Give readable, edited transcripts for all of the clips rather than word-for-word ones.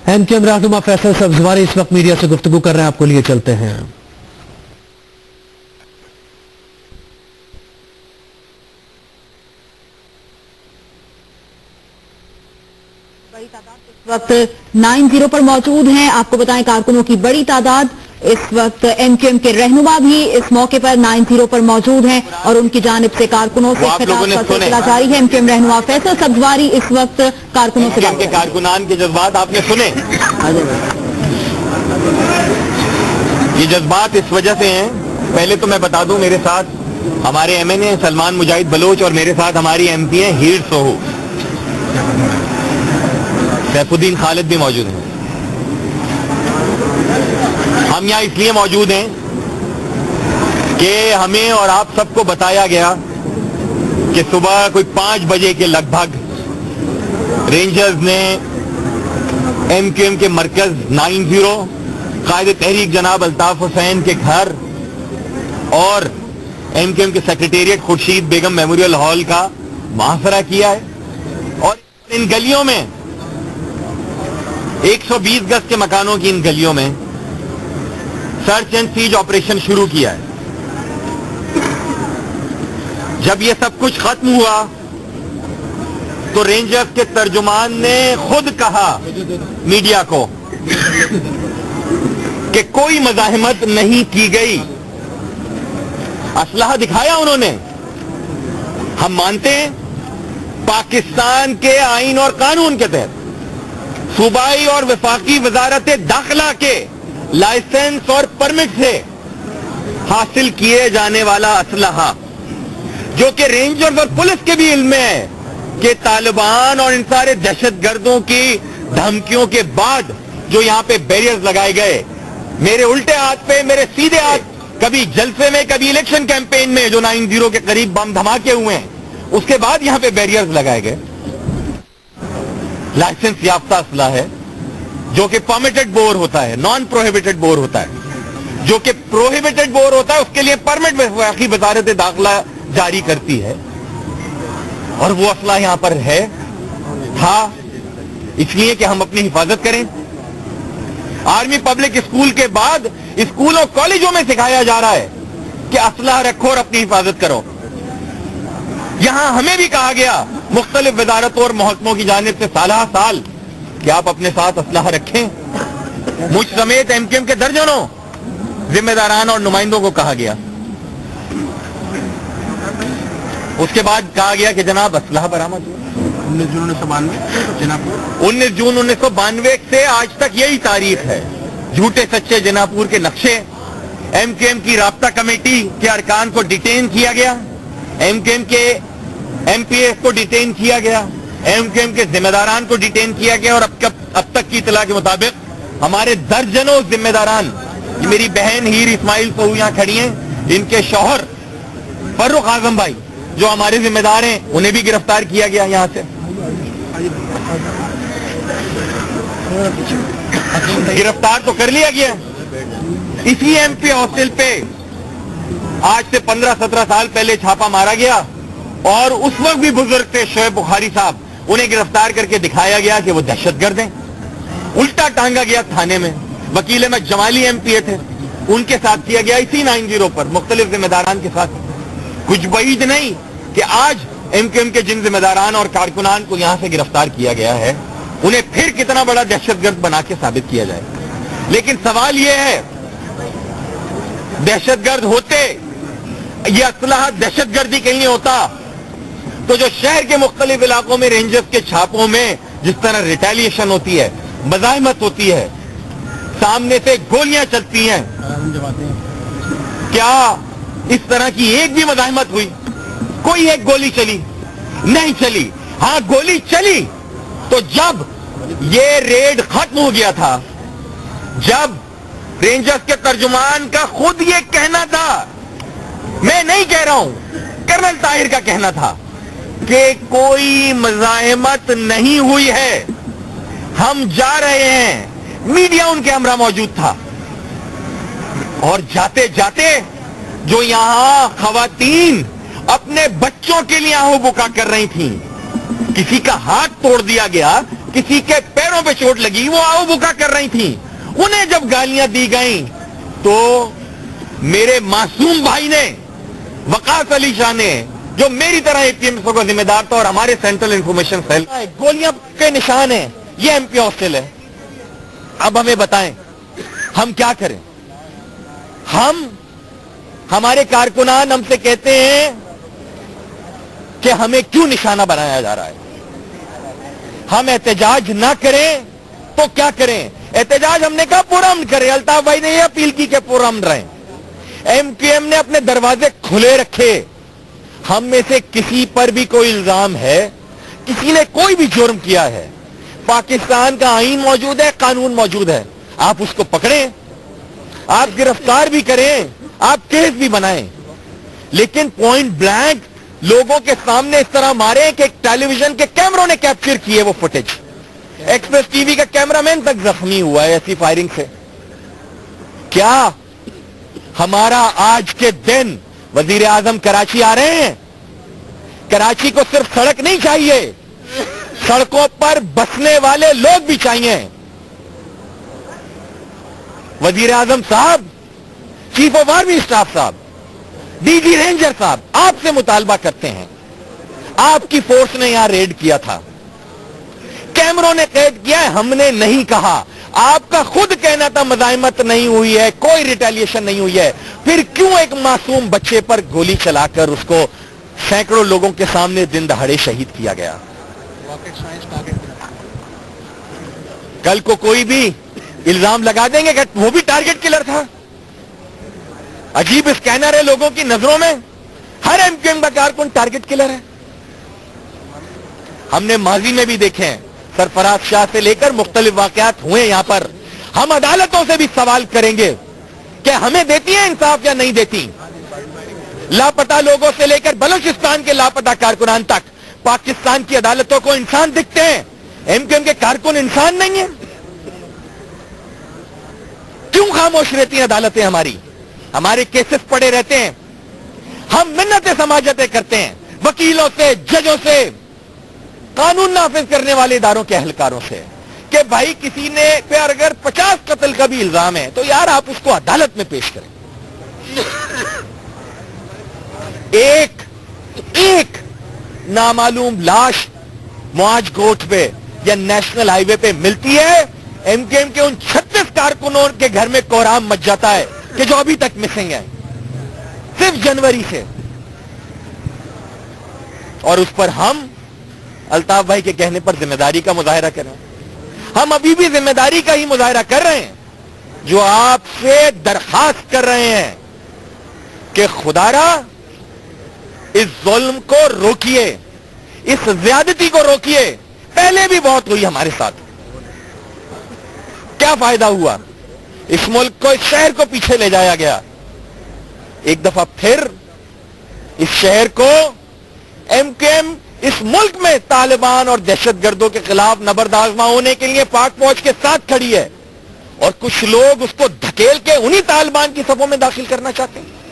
MKM रहनुमा फैसल सब्जवारी इस वक्त मीडिया से गुफ्तगू कर रहे हैं, आपको लिए चलते हैं। बड़ी तादाद इस वक्त 9-0 पर मौजूद हैं। आपको बताएं कारकुनों की बड़ी तादाद इस वक्त MKM के रहनुमा भी इस मौके पर 9-0 पर मौजूद हैं और उनकी जानिब से कारकुनों से खिताब का सिलसिला जारी है। MKM रहनुमा फैसल सब्जवारी इस वक्त कारकुनों से बात। कारकुनान के जज्बात आपने सुने। ये जज्बात इस वजह से हैं, पहले तो मैं बता दूं, मेरे साथ हमारे MNA सलमान मुजाहिद बलोच और मेरे साथ हमारी MP हैं हीर सोहू, सैफुद्दीन खालिद भी मौजूद हैं। हम यहाँ इसलिए मौजूद हैं कि हमें और आप सबको बताया गया कि सुबह कोई 5 बजे के लगभग रेंजर्स ने MKM के मरकज 9-0 कायदे तहरीक जनाब अल्ताफ हुसैन के घर और MKM के सेक्रेटेरिएट खुर्शीद बेगम मेमोरियल हॉल का मुहासरा किया है और इन गलियों में 120 गज के मकानों की इन गलियों में सर्च एंड सीज ऑपरेशन शुरू किया है। जब ये सब कुछ खत्म हुआ तो रेंजर्स के तर्जुमान ने खुद कहा मीडिया को कि कोई मज़ाहिमत नहीं की गई, असलहा दिखाया उन्होंने। हम मानते हैं पाकिस्तान के आईन और कानून के तहत सूबाई और वफाकी वजारत दाखिला के लाइसेंस और परमिट से हासिल किए जाने वाला असलहा, जो कि रेंजर्स और पुलिस के भी इल्म में है कि तालिबान और इन सारे दहशतगर्दों की धमकियों के बाद जो यहां पे बैरियर्स लगाए गए, मेरे उल्टे हाथ पे, मेरे सीधे हाथ, कभी जलसे में कभी इलेक्शन कैंपेन में जो 9-0 के करीब बम धमाके हुए हैं, उसके बाद यहां पे बैरियर्स लगाए गए। लाइसेंस याफ्ता असला है जो कि परमिटेड बोर होता है, नॉन प्रोहिबिटेड बोर होता है। जो कि प्रोहिबिटेड बोर होता है उसके लिए परमिट वफाकी वजारत दाखिला जारी करती है और वो असला यहां पर है, था, इसलिए कि हम अपनी हिफाजत करें। आर्मी पब्लिक स्कूल के बाद स्कूलों कॉलेजों में सिखाया जा रहा है कि असला रखो और अपनी हिफाजत करो। यहां हमें भी कहा गया मुख्तलिफ वजारतों और महकमों की जानिब से साल कि आप अपने साथ असलहा रखें। मुझ समेत MKM के दर्जनों जिम्मेदारान और नुमाइंदों को कहा गया। उसके बाद कहा गया कि जनाब असलहा बरामद हुआ 19 जून 1992 19 जून 1992 से आज तक यही तारीख है। झूठे सच्चे जनापुर के नक्शे, MKM की राब्ता कमेटी के अरकान को डिटेन किया गया, MKM के MPS को डिटेन किया गया, MKM के जिम्मेदारान को डिटेन किया गया और अब तक की इतला के मुताबिक हमारे दर्जनों जिम्मेदारान, मेरी बहन हीर इस्माइल सोहू यहां खड़ी हैं, इनके शौहर फर्रुख आजम भाई जो हमारे जिम्मेदार हैं, उन्हें भी गिरफ्तार किया गया यहां से। गिरफ्तार तो कर लिया गया। इसी MP हॉस्टल पे आज से 15-17 साल पहले छापा मारा गया और उस वक्त भी बुजुर्ग थे शोएब बुखारी साहब, उन्हें गिरफ्तार करके दिखाया गया कि वो दहशतगर्द हैं। उल्टा टांगा गया थाने में। वकील अहमद जमाली MPA थे, उनके साथ किया गया इसी 9-0 पर मुख्तलिफ जिम्मेदारान के साथ। कुछ बईद नहीं कि आज MKM के जिन जिम्मेदारान और कारकुनान को यहां से गिरफ्तार किया गया है, उन्हें फिर कितना बड़ा दहशतगर्द बना के साबित किया जाए। लेकिन सवाल यह है, दहशतगर्द होते, यह असलहा दहशतगर्दी के लिए होता तो जो शहर के मुख्तलिफ इलाकों में रेंजर्स के छापों में जिस तरह रिटेलिएशन होती है, मज़ाहिमत होती है, सामने से गोलियां चलती हैं, क्या इस तरह की एक भी मज़ाहिमत हुई? कोई एक गोली चली? नहीं चली। हां, गोली चली तो जब ये रेड खत्म हो गया था, जब रेंजर्स के तर्जुमान का खुद ये कहना था, मैं नहीं कह रहा हूं, कर्नल ताहिर का कहना था कि कोई मज़ाहिमत नहीं हुई है, हम जा रहे हैं, मीडिया उनके हमरा मौजूद था और जाते जाते जो यहां खवातीन अपने बच्चों के लिए आहो बुका कर रही थीं, किसी का हाथ तोड़ दिया गया, किसी के पैरों पे चोट लगी, वो आओ बुका कर रही थी, उन्हें जब गालियां दी गई तो मेरे मासूम भाई ने, वकास अली शाह ने, जो मेरी तरह एपीएमसी का जिम्मेदार था और हमारे सेंट्रल इंफॉर्मेशन सेल, गोलियां के निशान है, ये एमपी हॉस्टल है। अब हमें बताएं हम क्या करें? हमारे कारकुनान हमसे कहते हैं कि हमें क्यों निशाना बनाया जा रहा है। हम एहतजाज ना करें तो क्या करें? एहतजाज हमने कहा पुरअमन करें। अल्ताफ भाई ने यह अपील की कि पुरअमन रहें। एमक्यूएम ने अपने दरवाजे खुले रखे। हम में से किसी पर भी कोई इल्जाम है, किसी ने कोई भी जुर्म किया है, पाकिस्तान का आईन मौजूद है, कानून मौजूद है, आप उसको पकड़ें, आप गिरफ्तार भी करें, आप केस भी बनाएं, लेकिन पॉइंट ब्लैंक लोगों के सामने इस तरह मारे कि टेलीविजन के कैमरों ने कैप्चर किए वो फुटेज। एक्सप्रेस टीवी का कैमरामैन तक जख्मी हुआ है ऐसी फायरिंग से। क्या हमारा आज के दिन वजीर आजम कराची आ रहे हैं? कराची को सिर्फ सड़क नहीं चाहिए, सड़कों पर बसने वाले लोग भी चाहिए। वजीर आजम साहब, चीफ ऑफ आर्मी स्टाफ साहब, डीजी रेंजर साहब, आपसे मुतालबा करते हैं। आपकी फोर्स ने यहां रेड किया था, कैमरों ने कैद किया है, हमने नहीं कहा। आपका खुद कहना था मज़ाहिमत नहीं हुई है, कोई रिटेलिएशन नहीं हुई है, फिर क्यों एक मासूम बच्चे पर गोली चलाकर उसको सैकड़ों लोगों के सामने दिन दहाड़े शहीद किया गया? कल को कोई भी इल्जाम लगा देंगे कि वो भी टारगेट किलर था। अजीब स्कैनर है लोगों की नजरों में, हर एमक्यूएम का कारकुन टारगेट किलर है। हमने माजी में भी देखे हैं, सरफराज शाह से लेकर मुख्तलिफ वाकयात हुए यहां पर। हम अदालतों से भी सवाल करेंगे कि हमें देती है इंसाफ या नहीं देती। लापता लोगों से लेकर बलूचिस्तान के लापता कारकुनान तक पाकिस्तान की अदालतों को इंसान दिखते हैं, एमक्यूएम के कारकुन इंसान नहीं है। क्यों खामोश रहती हैं अदालतें हमारी? हमारे केसेस पड़े रहते हैं, हम मिन्नतें समाजतें करते हैं वकीलों से, जजों से, कानून नाफिज करने वाले इदारों के अहलकारों से कि भाई किसी ने पे अगर 50 कत्ल का भी इल्जाम है तो यार आप उसको अदालत में पेश करें। एक नामालूम लाश मुआज गोठ पे या नेशनल हाईवे पे मिलती है, एमकेएम के उन 36 कारकुनों के घर में कोहराम मच जाता है कि जो अभी तक मिसिंग है, सिर्फ जनवरी से। और उस पर हम अल्ताफ भाई के कहने पर जिम्मेदारी का मुजाहिरा कर रहे हैं। हम अभी भी जिम्मेदारी का ही मुजाहिरा कर रहे हैं, जो आपसे दरखास्त कर रहे हैं कि खुदारा इस जुल्म को रोकिए, इस ज्यादती को रोकिए। पहले भी बहुत हुई हमारे साथ, क्या फायदा हुआ? इस मुल्क को, इस शहर को पीछे ले जाया गया। एक दफा फिर इस शहर को एमकेएम इस मुल्क में तालिबान और दहशतगर्दों के खिलाफ नबरदाज़मा होने के लिए पाक फौज के साथ खड़ी है, और कुछ लोग उसको धकेल के उन्हीं तालिबान की सफों में दाखिल करना चाहते हैं।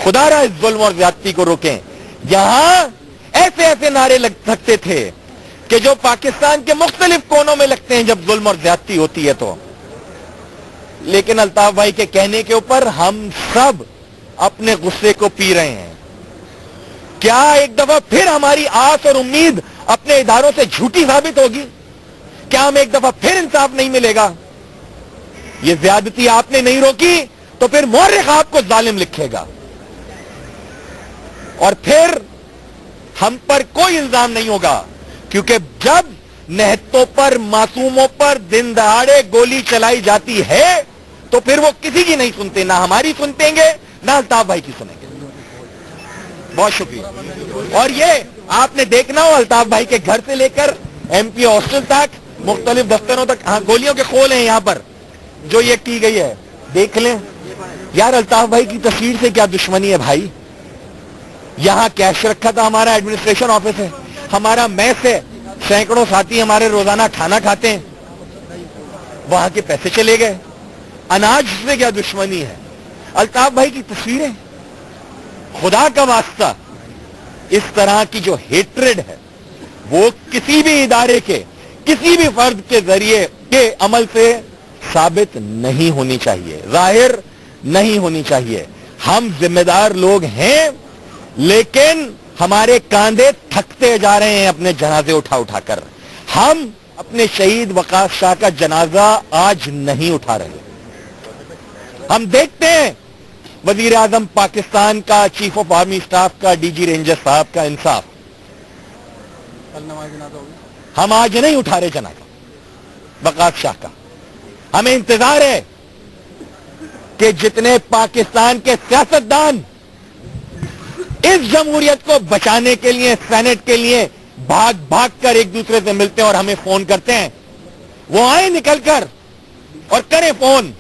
खुदारा इस जुल्म और ज्यादती को रोकें। यहां ऐसे ऐसे नारे लग सकते थे कि जो पाकिस्तान के मुख्तलिफ कोनों में लगते हैं जब जुल्म और ज्यादती होती है तो, लेकिन अल्ताफ भाई के कहने के ऊपर हम सब अपने गुस्से को पी रहे हैं। क्या एक दफा फिर हमारी आस और उम्मीद अपने इदारों से झूठी साबित होगी? क्या हमें एक दफा फिर इंसाफ नहीं मिलेगा? ये ज्यादती आपने नहीं रोकी तो फिर मौर्रिख आपको जालिम लिखेगा, और फिर हम पर कोई इल्जाम नहीं होगा, क्योंकि जब निहत्तों पर, मासूमों पर दिन दहाड़े गोली चलाई जाती है तो फिर वो किसी की नहीं सुनते, ना हमारी सुनतेंगे ना अल्ताफ भाई की सुनेंगे। बहुत शुक्रिया। और ये आपने देखना हो, अल्ताफ भाई के घर से लेकर एमपी हॉस्टल तक, मुख्तलिफ दफ्तरों तक, हाँ गोलियों के खोल हैं यहां पर जो ये की गई है, देख लें। यार अल्ताफ भाई की तस्वीर से क्या दुश्मनी है भाई? यहां कैश रखा था, हमारा एडमिनिस्ट्रेशन ऑफिस है, हमारा मैस है, सैकड़ों साथी हमारे रोजाना खाना खाते हैं, वहां के पैसे चले गए। अनाज से क्या दुश्मनी है? अल्ताफ भाई की तस्वीरें, खुदा का वास्ता, इस तरह की जो हेट्रेड है वो किसी भी इदारे के, किसी भी फर्द के जरिए के अमल से साबित नहीं होनी चाहिए, जाहिर नहीं होनी चाहिए। हम जिम्मेदार लोग हैं, लेकिन हमारे कांधे थकते जा रहे हैं अपने जनाजे उठा उठाकर। हम अपने शहीद वकास शाह का जनाजा आज नहीं उठा रहे। हम देखते हैं वजीर आजम पाकिस्तान का, चीफ ऑफ आर्मी स्टाफ का, डीजी रेंजर साहब का इंसाफ। हम आज नहीं उठा रहे जनाजा वकास शाह का। हमें इंतजार है कि जितने पाकिस्तान के सियासतदान इस जमहूरियत को बचाने के लिए सेनेट के लिए भाग भाग कर एक दूसरे से मिलते हैं और हमें फोन करते हैं, वो आए निकलकर और करें फोन।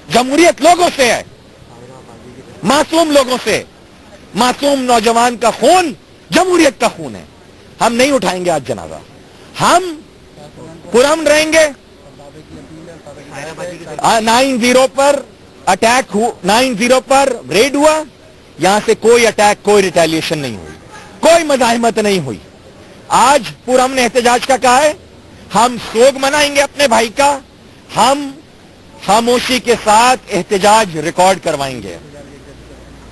जमहूरियत लोगों से है, मासूम लोगों से। मासूम नौजवान का खून जमहूरियत का खून है। हम नहीं उठाएंगे आज जनाजा। हम पुरअमन रहेंगे। 9-0 पर अटैक 9-0 पर रेड हुआ। यहां से कोई अटैक, कोई रिटेलिएशन नहीं हुई, कोई मजाहिमत नहीं हुई। आज पुरअमन एहतजाज का कहा है, हम सोग मनाएंगे अपने भाई का। हम खामोशी के साथ एहतजाज रिकॉर्ड करवाएंगे।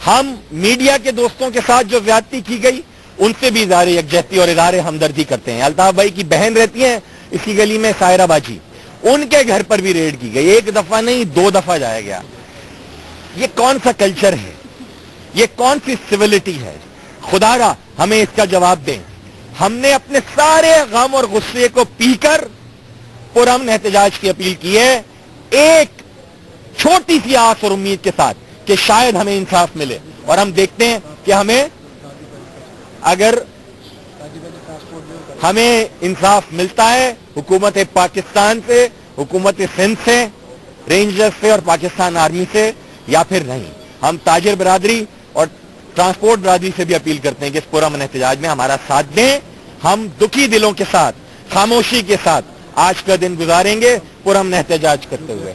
हम मीडिया के दोस्तों के साथ जो ज्यादती की गई उनसे भी इज़हार यकजहती और इज़हार हमदर्दी करते हैं। अल्ताफ भाई की बहन रहती है इसी गली में, सायरा बाजी, उनके घर पर भी रेड की गई। एक दफा नहीं, 2 दफा जाया गया। ये कौन सा कल्चर है? ये कौन सी सिविलिटी है? खुदारा हमें इसका जवाब दें। हमने अपने सारे गम और गुस्से को पीकर पुरअमन एहतजाज की अपील की है, एक छोटी सी आस और उम्मीद के साथ कि शायद हमें इंसाफ मिले। और हम देखते हैं कि अगर हमें इंसाफ मिलता है हुकूमत पाकिस्तान से, हुकूमत सिंध से, रेंजर्स से और पाकिस्तान आर्मी से, या फिर नहीं। हम ताजिर बिरादरी और ट्रांसपोर्ट बिरादरी से भी अपील करते हैं कि इस पुरअमन एहतजाज में हमारा साथ दें। हम दुखी दिलों के साथ, खामोशी के साथ आज का दिन गुजारेंगे पुरअमन एहतजाज करते हुए।